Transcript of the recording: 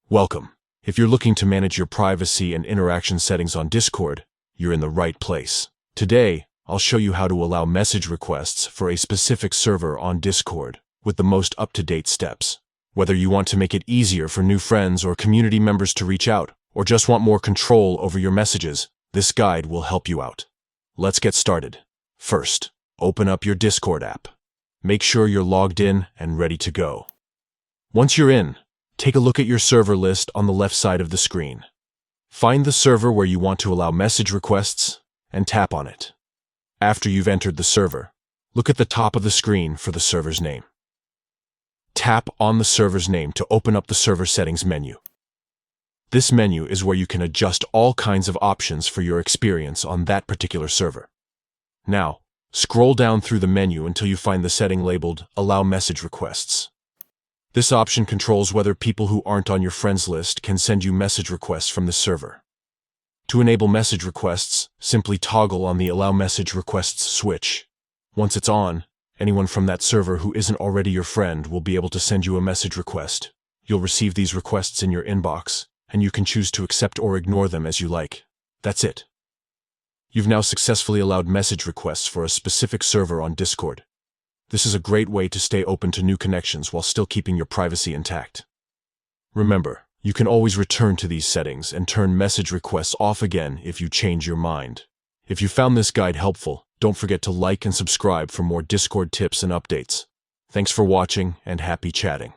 Welcome. If you're looking to manage your privacy and interaction settings on Discord, you're in the right place. Today, I'll show you how to allow message requests for a specific server on Discord with the most up-to-date steps. Whether you want to make it easier for new friends or community members to reach out, or just want more control over your messages, this guide will help you out. Let's get started. First, open up your Discord app. Make sure you're logged in and ready to go. Once you're in, take a look at your server list on the left side of the screen. Find the server where you want to allow message requests and tap on it. After you've entered the server, look at the top of the screen for the server's name. Tap on the server's name to open up the server settings menu. This menu is where you can adjust all kinds of options for your experience on that particular server. Now, scroll down through the menu until you find the setting labeled Allow Message Requests. This option controls whether people who aren't on your friends list can send you message requests from the server. To enable message requests, simply toggle on the Allow Message Requests switch. Once it's on, anyone from that server who isn't already your friend will be able to send you a message request. You'll receive these requests in your inbox, and you can choose to accept or ignore them as you like. That's it. You've now successfully allowed message requests for a specific server on Discord. This is a great way to stay open to new connections while still keeping your privacy intact. Remember, you can always return to these settings and turn message requests off again if you change your mind. If you found this guide helpful, don't forget to like and subscribe for more Discord tips and updates. Thanks for watching and happy chatting.